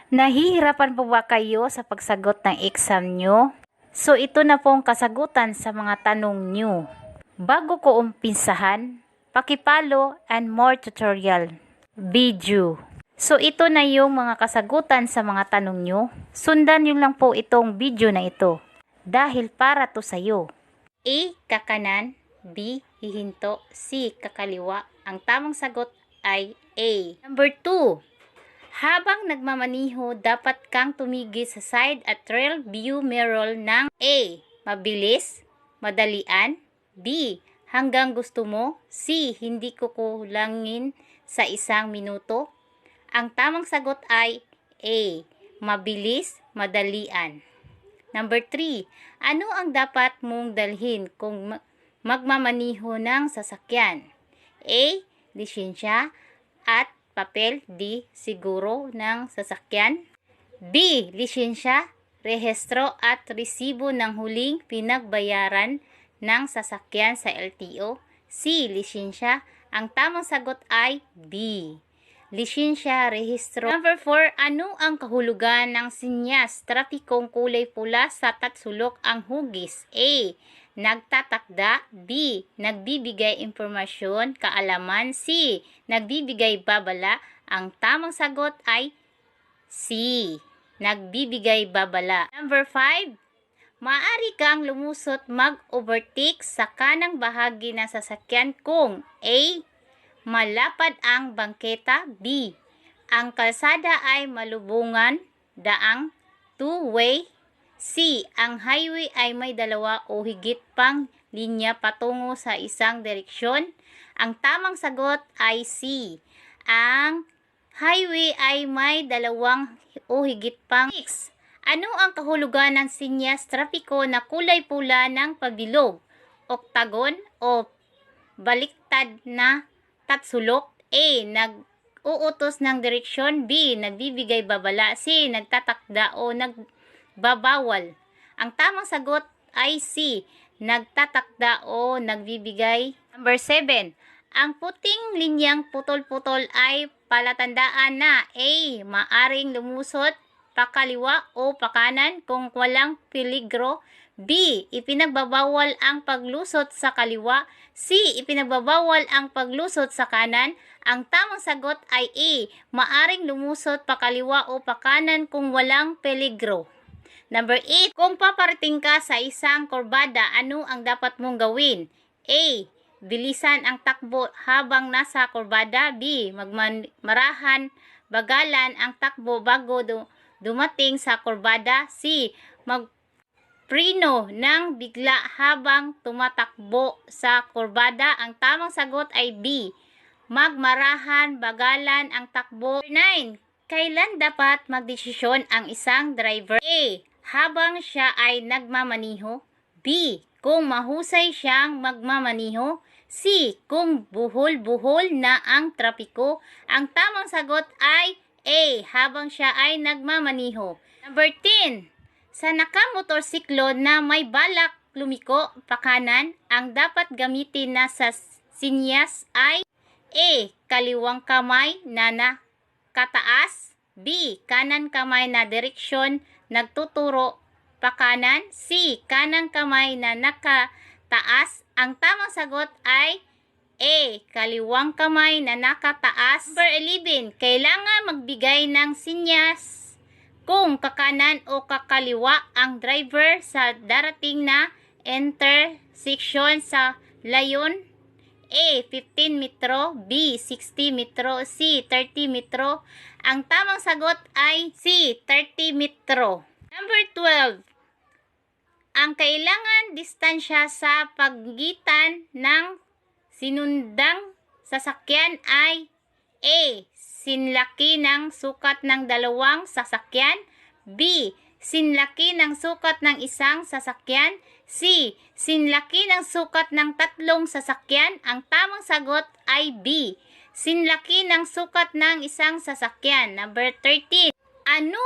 Nahihirapan po ba kayo sa pagsagot ng exam nyo? So ito na pong kasagutan sa mga tanong nyo. Bago ko umpisahan, pakipalo and more tutorial video. So ito na yung mga kasagutan sa mga tanong nyo. Sundan nyo lang po itong video na ito dahil para to sa'yo. A. Kakanan. B. Hihinto. C. Kakaliwa. Ang tamang sagot ay A. Number 2. Habang nagmamaniho, dapat kang tumigil sa side at rear view mirror ng A. Mabilis, madalian. B. Hanggang gusto mo. C. Hindi kukulangin sa 1 minuto. Ang tamang sagot ay A. Mabilis, madalian. Number 3. Ano ang dapat mong dalhin kung magmamaniho ng sasakyan? A. Lisensya at papel. D. Siguro ng sasakyan. B. Lisensya, rehistro at resibo ng huling pinagbayaran ng sasakyan sa LTO. C. Lisensya. Ang tamang sagot ay B. Lisensya, rehistro. Number 4. Ano ang kahulugan ng sinyas trapikong kulay pula sa tatsulok ang hugis? A. Nagtatakda. B. Nagbibigay impormasyon, kaalaman. C. Nagbibigay babala. Ang tamang sagot ay C. Nagbibigay babala. Number 5. Maaari kang lumusot mag-overtake sa kanang bahagi ng sasakyan kung A. Malapad ang bangketa. B. Ang kalsada ay malubungan, daang two-way. C. Ang highway ay may 2 o higit pang linya patungo sa isang direksyon. Ang tamang sagot ay C. Ang highway ay may 2 o higit pang 6. Ano ang kahulugan ng sinyas trapiko na kulay pula ng pabilog? Oktagon o baliktad na tatsulok? A. Nag-uutos ng direksyon. B. Nagbibigay babala. C. Nagtatakda o nagbabawal. Ang tamang sagot ay C. Nagtatakda o nagbibigay. Number 7. Ang puting linyang putol-putol ay palatandaan na A. Maaring lumusot pakaliwa o pakanan kung walang peligro. B. Ipinagbabawal ang paglusot sa kaliwa. C. Ipinagbabawal ang paglusot sa kanan. Ang tamang sagot ay A. Maaring lumusot pakaliwa o pakanan kung walang peligro. Number 8. Kung paparating ka sa isang kurbada, ano ang dapat mong gawin? A. Bilisan ang takbo habang nasa kurbada. B. Marahan, bagalan ang takbo bago dumating sa kurbada. C. Magpreno ng bigla habang tumatakbo sa kurbada. Ang tamang sagot ay B. Magmarahan, bagalan ang takbo. 9. Kailan dapat magdesisyon ang isang driver? A. Habang siya ay nagmamaniho. B. Kung mahusay siyang magmamaniho. C. Kung buhol-buhol na ang trapiko. Ang tamang sagot ay A. Habang siya ay nagmamaniho. Number 10. Sa nakamotorsiklo na may balak lumiko pakanan, ang dapat gamitin na sa sinyas ay A. Kaliwang kamay na nakataas. B. Kanan kamay na direksyon nagtuturo pakanan. C. Kanang kamay na nakataas. Ang tamang sagot ay A. Kaliwang kamay na nakataas. Number 11. Kailangan magbigay ng sinyas kung kakanan o kakaliwa ang driver sa darating na intersection sa layon. A. 15 metro. B. 60 metro. C. 30 metro. Ang tamang sagot ay C. 30 metro. Number 12. Ang kailangan distansya sa pagitan ng sinundang sasakyan ay A. Sinlaki ng sukat ng 2 sasakyan. B. Sinlaki ng sukat ng 1 sasakyan. C. Sinlaki ng sukat ng 3 sasakyan. Ang tamang sagot ay B. Sinlaki ng sukat ng 1 sasakyan. Number 13. Ano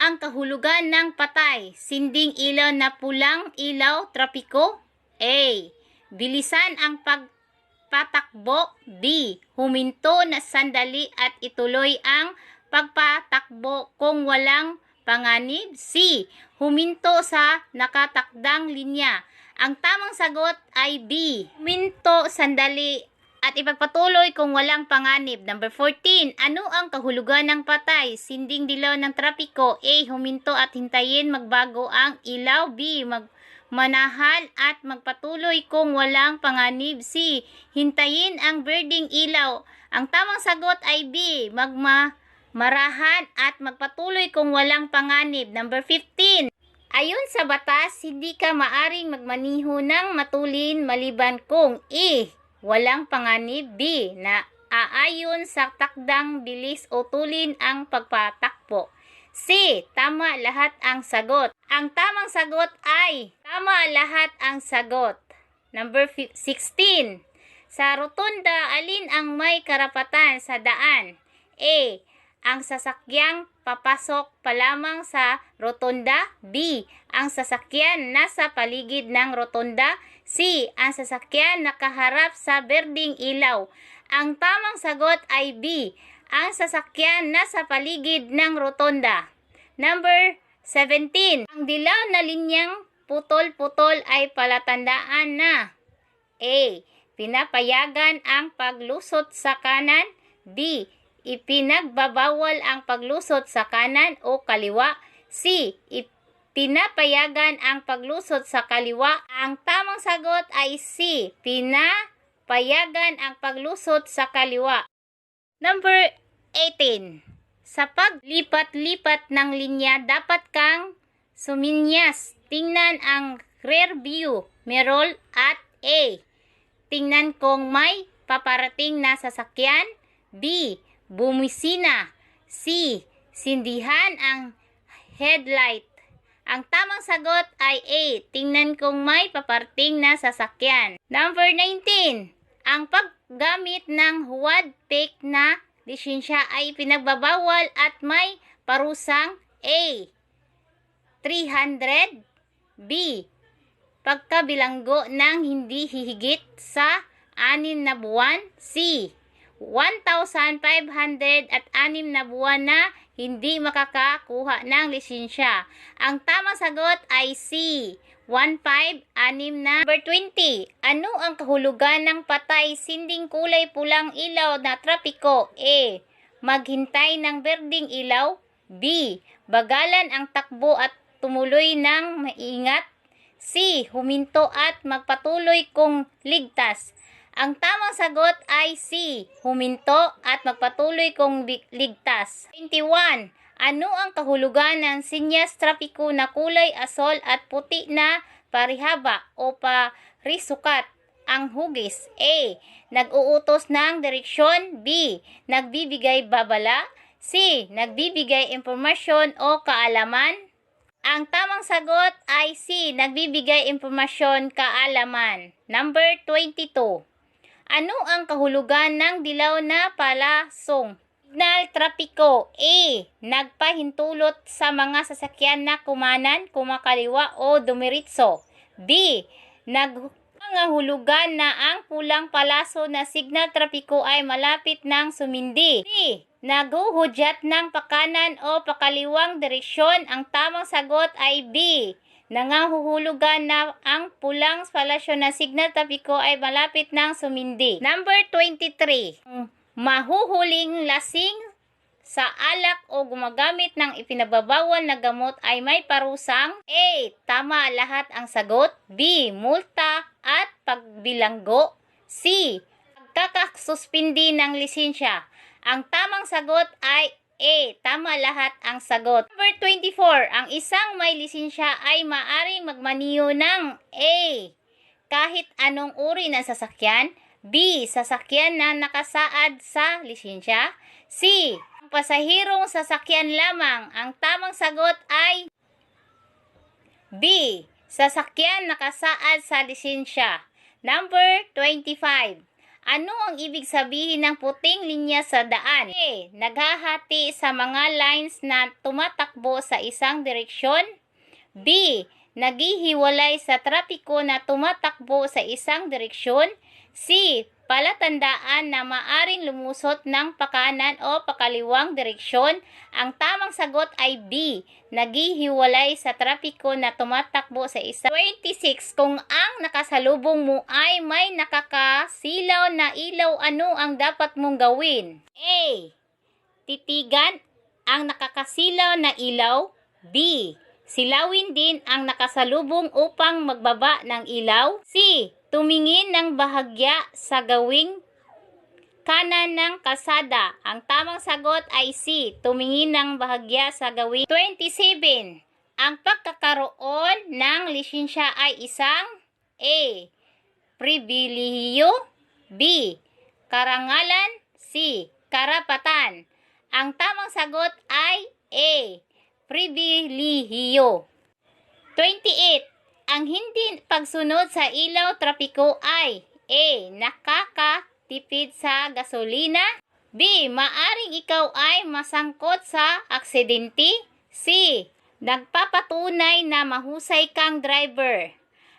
ang kahulugan ng patay? Sinding ilaw na pulang ilaw trapiko. A. Bilisan ang pagpatakbo. B. Huminto na sandali at ituloy ang pagpatakbo kung walang panganib. C. Huminto sa nakatakdang linya. Ang tamang sagot ay B. Huminto sandali at ipagpatuloy kung walang panganib. Number 14. Ano ang kahulugan ng patay? Sinding dilaw ng trapiko. A. Huminto at hintayin magbago ang ilaw. B. Manahan at magpatuloy kung walang panganib. C. Hintayin ang birding ilaw. Ang tamang sagot ay B. Marahan at magpatuloy kung walang panganib. Number 15. Ayon sa batas, hindi ka maaring magmaniho ng matulin maliban kung A. Walang panganib. B. Na aayon sa takdang bilis o tulin ang pagpatakbo. C. Tama lahat ang sagot. Ang tamang sagot ay tama lahat ang sagot. Number 16. Sa rotunda, alin ang may karapatan sa daan? A. Ang sasakyang papasok pa lamang sa rotunda. B. Ang sasakyan nasa paligid ng rotunda. C. Ang sasakyan nakaharap sa berdeng ilaw. Ang tamang sagot ay B. Ang sasakyan nasa paligid ng rotunda. Number 17. Ang dilaw na linyang putol-putol ay palatandaan na A. Pinapayagan ang paglusot sa kanan. B. Ipinagbabawal ang paglusot sa kanan o kaliwa. C. Pinapayagan ang paglusot sa kaliwa. Ang tamang sagot ay C. Pinapayagan ang paglusot sa kaliwa. Number 18. Sa paglipat-lipat ng linya, dapat kang suminyas. Tingnan ang rear view mirror at A. Tingnan kung may paparating na sasakyan. B. Bumisina. C. Sindihan ang headlight. Ang tamang sagot ay A. Tingnan kung may paparating na sasakyan. Number 19. Ang paggamit ng huwad fake na lisensya ay pinagbabawal at may parusang A. 300. B. Pagkabilanggo ng hindi hihigit sa 6 na buwan. C. 1,500 at 6 na buwan na hindi makakakuha ng lisensya. Ang tamang sagot ay C. 1,500, 6 na. Number 20. Ano ang kahulugan ng patay sinding kulay pulang ilaw na trapiko? A. Maghintay ng berdeng ilaw. B. Bagalan ang takbo at tumuloy ng maingat. C. Huminto at magpatuloy kung ligtas. Ang tamang sagot ay C. Huminto at magpatuloy kung ligtas. 21. Ano ang kahulugan ng sinyas trapiko na kulay asol at puti na parihaba o parisukat ang hugis? A. Nag-uutos ng direksyon. B. Nagbibigay babala. C. Nagbibigay impormasyon o kaalaman. Ang tamang sagot ay C. Nagbibigay impormasyon, kaalaman. Number 22. Ano ang kahulugan ng dilaw na palasong? Signal trapiko. A. Nagpahintulot sa mga sasakyan na kumakaliwa o dumiritso. B. Nangahulugan na ang pulang palaso na signal trapiko ay malapit ng sumindi. C. Naghuhudyat ng pakanan o pakaliwang direksyon. Ang tamang sagot ay B. Nangahulugan na ang pulang palasyo na signal trapiko ay malapit ng sumindi. Number 23. Mahuhuling lasing sa alak o gumagamit ng ipinagbabawal na gamot ay may parusang. A. Tama lahat ang sagot. B. Multa at pagbilanggo. C. Pagkakasuspindi ng lisensya. Ang tamang sagot ay A. Tama lahat ang sagot. Number 24. Ang isang may lisensya ay maaring magmaniho ng A. Kahit anong uri ng sasakyan. B. Sasakyan na nakasaad sa lisensya. C. Ang pasahirong sasakyan lamang. Ang tamang sagot ay B. Sasakyan nakasaad sa lisensya. Number 25. Ano ang ibig sabihin ng puting linya sa daan? A. Naghahati sa mga lines na tumatakbo sa isang direksyon. B. Naghihiwalay sa trapiko na tumatakbo sa isang direksyon. C. Palatandaan na maaring lumusot ng pakanan o pakaliwang direksyon. Ang tamang sagot ay B. Naghihiwalay sa trapiko na tumatakbo sa isa. 26. Kung ang nakasalubong mo ay may nakakasilaw na ilaw, ano ang dapat mong gawin? A. Titigan ang nakakasilaw na ilaw. B. Silawin din ang nakasalubong upang magbaba ng ilaw. C. Tumingin ng bahagya sa gawing kanan ng kalsada. Ang tamang sagot ay C. Tumingin ng bahagya sa gawing 27. Ang pagkakaroon ng lisensya ay isang A. Pribilehiyo. B. Karangalan. C. Karapatan. Ang tamang sagot ay A. Pribilehiyo. 28. Ang hindi pagsunod sa ilaw trapiko ay A. Nakakatipid sa gasolina. B. Maaring ikaw ay masangkot sa aksidente. C. Nagpapatunay na mahusay kang driver.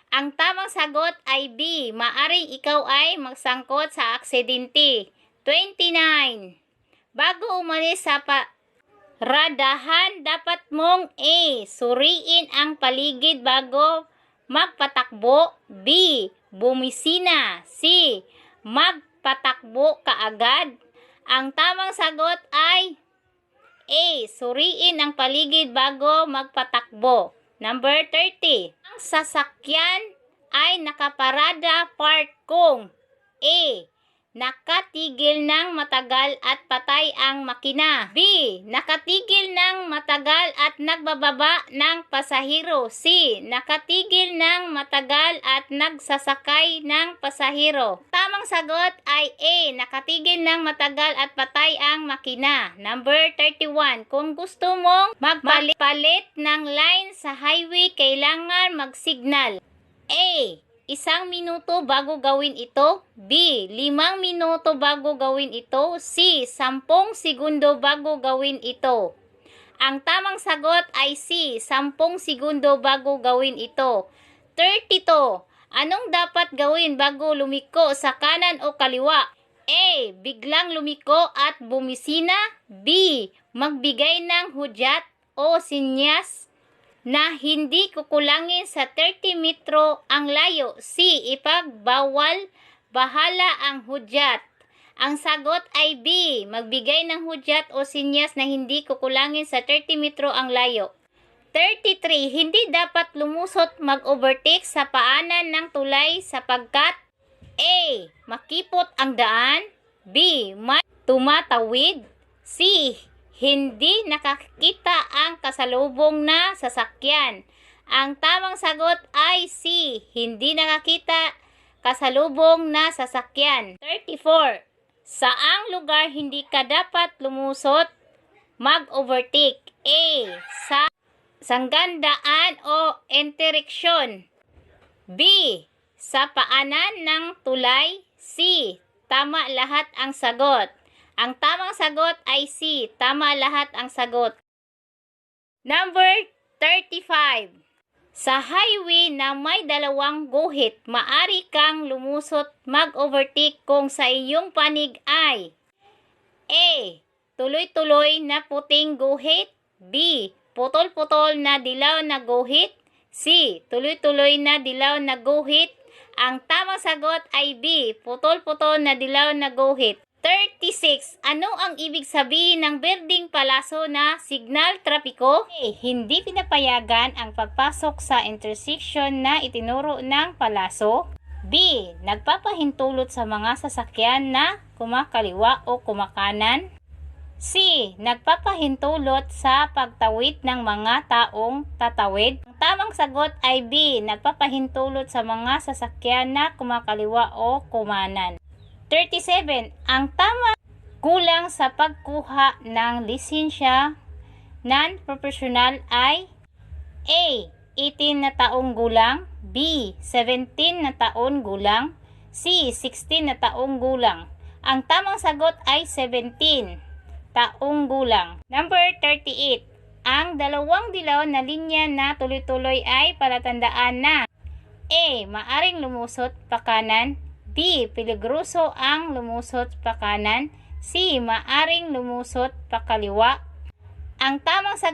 Ang tamang sagot ay B. Maaring ikaw ay magsangkot sa aksidente. 29. Bago umalis sa radahan, dapat mong A. Suriin ang paligid bago magpatakbo. B. Bumisina. C. Magpatakbo kaagad. Ang tamang sagot ay A. Suriin ang paligid bago magpatakbo. Number 30. Ang sasakyan ay nakaparada park kung A. Nakatigil ng matagal at patay ang makina. B. Nakatigil ng matagal at nagbababa ng pasahero. C. Nakatigil ng matagal at nagsasakay ng pasahero. Tamang sagot ay A. Nakatigil ng matagal at patay ang makina. Number 31. Kung gusto mong magpalit ng line sa highway, kailangan mag-signal. A. 1 minuto bago gawin ito. B. 5 minuto bago gawin ito. C. 10 segundo bago gawin ito. Ang tamang sagot ay C. 10 segundo bago gawin ito. 32. Anong dapat gawin bago lumiko sa kanan o kaliwa? A. Biglang lumiko at bumisina. B. Magbigay ng hudyat o sinyas na hindi kukulangin sa 30 metro ang layo. C. Ipagbawal bahala ang hudyat. Ang sagot ay B. Magbigay ng hudyat o sinyas na hindi kukulangin sa 30 metro ang layo. 33. Hindi dapat lumusot mag-overtake sa paanan ng tulay sapagkat A. Makipot ang daan. B. May tumatawid. C. Hindi nakakita ang kasalubong na sasakyan. Ang tamang sagot ay C. Hindi nakakita kasalubong na sasakyan. 34. Saang lugar hindi ka dapat lumusot mag-overtake? A. Sa sanggandaan o interseksyon. B. Sa paanan ng tulay. C. Tama lahat ang sagot. Ang tamang sagot ay C. Tama lahat ang sagot. Number 35. Sa highway na may dalawang guhit, maari kang lumusot mag-overtake kung sa iyong panig ay A. Tuloy-tuloy na puting guhit. B. Putol-putol na dilaw na guhit. C. Tuloy-tuloy na dilaw na guhit. Ang tamang sagot ay B. Putol-putol na dilaw na guhit. 36. Ano ang ibig sabihin ng berdeng palaso na signal trapiko? A. Hindi pinapayagan ang pagpasok sa intersection na itinuro ng palaso. B. Nagpapahintulot sa mga sasakyan na kumakaliwa o kumakanan. C. Nagpapahintulot sa pagtawid ng mga taong tatawid. Ang tamang sagot ay B. Nagpapahintulot sa mga sasakyan na kumakaliwa o kumanan. 37. Ang tamang kulang sa pagkuha ng lisensya non-professional ay A. 18 na taong gulang. B. 17 na taong gulang. C. 16 na taong gulang. Ang tamang sagot ay 17 taong gulang. Number 38. Ang dalawang dilaw na linya na tuloy-tuloy ay palatandaan na A. Maaring lumusot pa kanan. D. Peligroso ang lumusot pa kanan. C. Maaring lumusot pa kaliwa. Ang tamang sagot